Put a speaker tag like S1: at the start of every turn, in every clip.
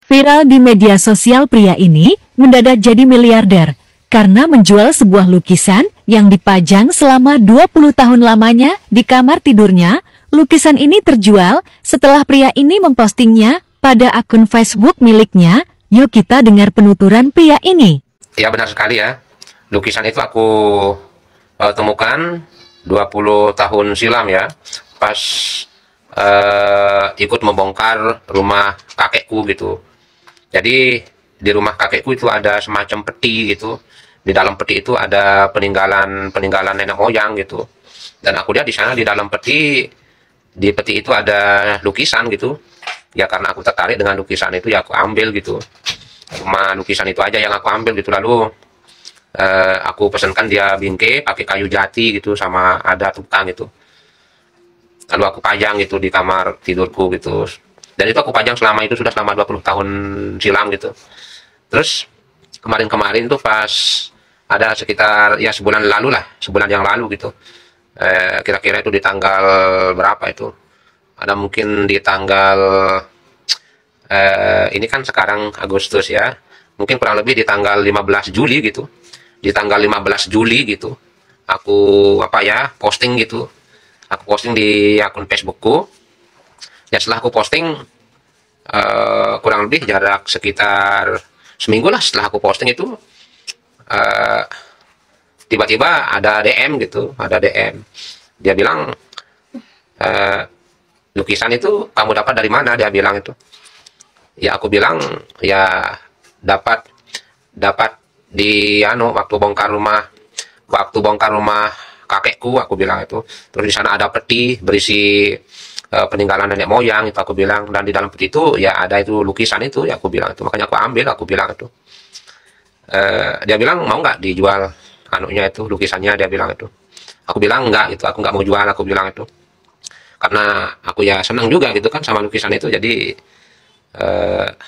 S1: Viral di media sosial, pria ini mendadak jadi miliarder karena menjual sebuah lukisan yang dipajang selama 20 tahun lamanya di kamar tidurnya. Lukisan ini terjual setelah pria ini mempostingnya pada akun Facebook miliknya. Yuk kita dengar penuturan pria ini.
S2: Ya benar sekali ya. Lukisan itu aku temukan 20 tahun silam ya. Pas ikut membongkar rumah kakekku gitu. Jadi di rumah kakekku itu ada semacam peti gitu. Di dalam peti itu ada peninggalan nenek moyang gitu. Dan aku lihat di sana di dalam peti, di peti itu ada lukisan gitu. Ya karena aku tertarik dengan lukisan itu ya aku ambil gitu. Cuma lukisan itu aja yang aku ambil gitu. Lalu aku pesankan dia bingkai pakai kayu jati gitu, sama ada tukang gitu. Lalu aku pajang gitu di kamar tidurku gitu. Dan itu aku pajang selama 20 tahun silam gitu. Terus kemarin-kemarin tuh pas ada sekitar ya sebulan lalu lah, sebulan yang lalu gitu. Kira-kira itu di tanggal berapa itu? Ada mungkin di tanggal ini kan sekarang Agustus ya. Mungkin kurang lebih di tanggal 15 Juli gitu. Di tanggal 15 Juli gitu. Aku posting gitu. Aku posting di akun Facebookku. Ya setelah aku posting kurang lebih jarak sekitar seminggu lah setelah aku posting itu, tiba-tiba ada DM gitu, ada DM. Dia bilang, lukisan itu kamu dapat dari mana? Dia bilang itu. Ya aku bilang ya dapat di waktu bongkar rumah kakekku, aku bilang itu. Terus di sana ada peti berisi peninggalan nenek moyang itu, aku bilang. Dan di dalam peti itu ya ada itu lukisan itu, ya aku bilang itu. Makanya aku ambil, aku bilang itu. Dia bilang mau nggak dijual anunya itu, lukisannya, dia bilang itu. Aku bilang enggak gitu, aku nggak mau jual, aku bilang itu. Karena aku ya senang juga gitu kan sama lukisan itu, jadi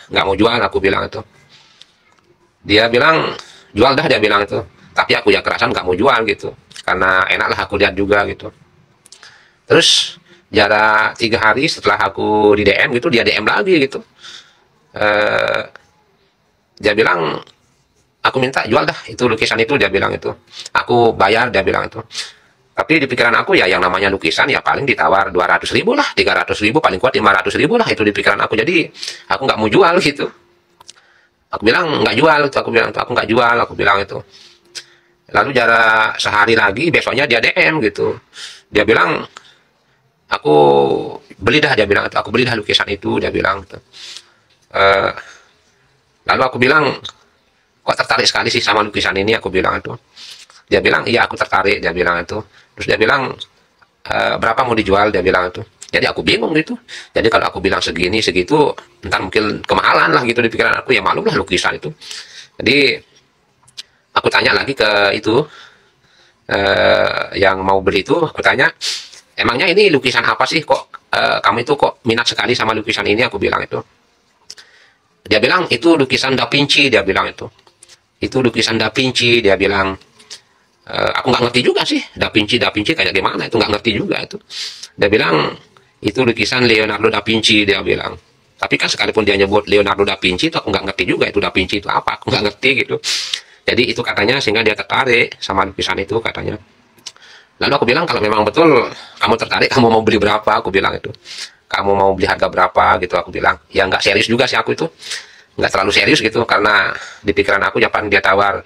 S2: nggak mau jual, aku bilang itu. Dia bilang jual dah, dia bilang itu. Tapi aku ya kerasan nggak mau jual gitu, karena enak lah aku lihat juga gitu. Terus jarak 3 hari setelah aku di DM gitu, dia DM lagi gitu. Dia bilang aku minta jual dah itu lukisan itu, dia bilang itu. Aku bayar, dia bilang itu. Tapi di pikiran aku ya yang namanya lukisan ya paling ditawar 200.000 lah, 300.000, paling kuat 500.000 lah, itu di pikiran aku. Jadi aku nggak mau jual gitu. Aku bilang nggak jual itu, aku bilang itu, aku nggak jual, aku bilang itu. Lalu jarak sehari lagi, besoknya dia DM gitu. Dia bilang aku beli dah, dia bilang itu. Aku beli dah lukisan itu, dia bilang itu. Lalu aku bilang kok tertarik sekali sih sama lukisan ini, aku bilang itu. Dia bilang iya aku tertarik, dia bilang itu. Terus dia bilang berapa mau dijual, dia bilang itu. Jadi aku bingung gitu. Jadi kalau aku bilang segini segitu, entar mungkin kemahalan lah gitu di pikiran aku. Ya maklum lah lukisan itu. Jadi aku tanya lagi ke itu yang mau beli itu, aku tanya, emangnya ini lukisan apa sih kok kamu itu kok minat sekali sama lukisan ini, aku bilang itu. Dia bilang itu lukisan Da Vinci, dia bilang itu. Itu lukisan Da Vinci, dia bilang. Aku nggak ngerti juga sih Da Vinci kayak gimana itu, nggak ngerti juga itu. Dia bilang itu lukisan Leonardo da Vinci, dia bilang. Tapi kan sekalipun dia nyebut Leonardo da Vinci itu aku nggak ngerti juga itu Da Vinci itu apa, aku nggak ngerti gitu. Jadi itu katanya sehingga dia tertarik sama lukisan itu katanya. Lalu aku bilang kalau memang betul kamu tertarik, kamu mau beli berapa, aku bilang itu. Kamu mau beli harga berapa gitu, aku bilang. Ya nggak serius juga sih aku itu, nggak terlalu serius gitu, karena di pikiran aku ya paling dia tawar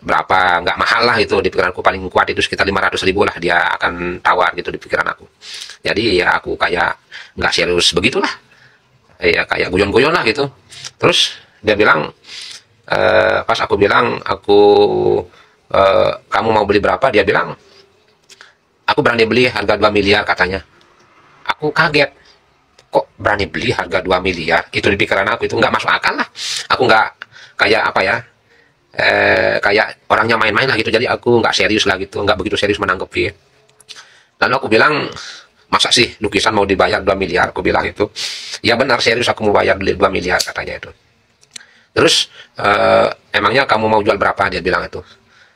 S2: berapa, nggak mahal lah itu. Di pikiranku paling kuat itu sekitar 500.000 lah dia akan tawar gitu di pikiran aku. Jadi ya aku kayak nggak serius begitulah, ya kayak guyon-guyon lah gitu. Terus dia bilang pas aku bilang kamu mau beli berapa, dia bilang aku berani beli harga 2 miliar katanya. Aku kaget, kok berani beli harga 2 miliar, itu di pikiran aku itu nggak masuk akal lah. Aku nggak kayak apa ya, kayak orangnya main-main lah gitu. Jadi aku nggak serius lah gitu, nggak begitu serius menanggapi. Lalu aku bilang masa sih lukisan mau dibayar 2 miliar, aku bilang itu. Ya benar, serius aku mau bayar 2 miliar katanya itu. Terus emangnya kamu mau jual berapa, dia bilang itu.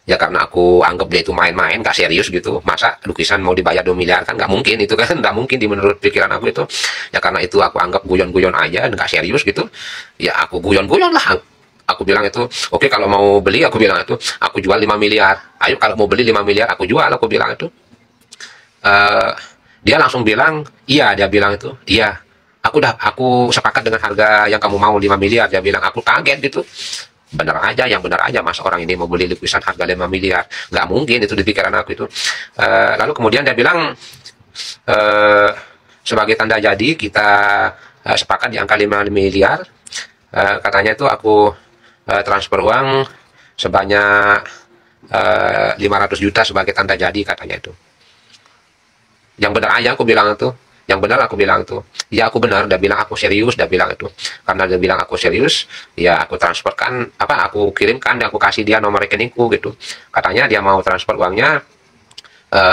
S2: Ya karena aku anggap dia itu main-main, gak serius gitu. Masa lukisan mau dibayar 2 miliar, kan nggak mungkin itu kan, nggak mungkin di menurut pikiran aku itu. Ya karena itu aku anggap guyon-guyon aja, nggak serius gitu. Ya aku guyon-guyon lah. Aku bilang itu, oke kalau mau beli, aku bilang itu, aku jual 5 miliar. Ayo kalau mau beli 5 miliar, aku jual, aku bilang itu. Dia langsung bilang, iya, dia bilang itu, iya. Aku sepakat dengan harga yang kamu mau 5 miliar, dia bilang. Aku kaget gitu. Benar aja, yang benar aja, mas orang ini mau beli lukisan harga 5 miliar, nggak mungkin itu di pikiran aku itu. Lalu kemudian dia bilang, sebagai tanda jadi kita sepakat di angka 5 miliar. Katanya itu aku transfer uang sebanyak 500 juta sebagai tanda jadi, katanya itu. Yang benar aja, aku bilang itu. Yang benar aku bilang itu, ya aku benar, dia bilang aku serius, dia bilang itu. Karena dia bilang aku serius, ya aku transferkan, aku kirimkan, dan aku kasih dia nomor rekeningku gitu. Katanya dia mau transfer uangnya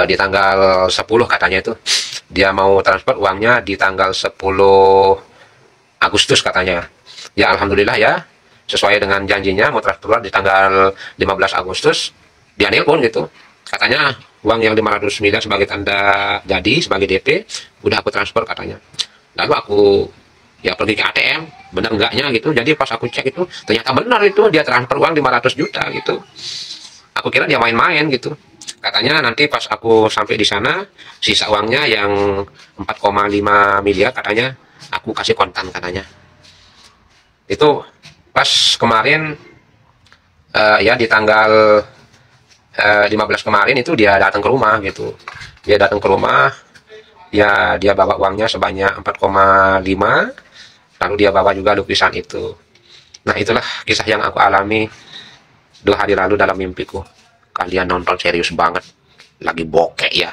S2: di tanggal 10, katanya itu. Dia mau transfer uangnya di tanggal 10 Agustus katanya. Ya alhamdulillah ya, sesuai dengan janjinya mau transfer di tanggal 15 Agustus, dia nelpon gitu. Katanya uang yang 500 miliar sebagai tanda jadi, sebagai DP, udah aku transfer katanya. Lalu aku ya pergi ke ATM, benar enggaknya gitu. Jadi pas aku cek itu, ternyata benar itu, dia transfer uang 500 juta gitu. Aku kira dia main-main gitu. Katanya nanti pas aku sampai di sana, sisa uangnya yang 4,5 miliar katanya, aku kasih kontan katanya. Itu pas kemarin, ya di tanggal 15 kemarin itu dia datang ke rumah gitu. Dia datang ke rumah, ya dia bawa uangnya sebanyak 4,5, lalu dia bawa juga lukisan itu. Nah itulah kisah yang aku alami 2 hari lalu dalam mimpiku. Kalian nonton serius banget, lagi bokek ya.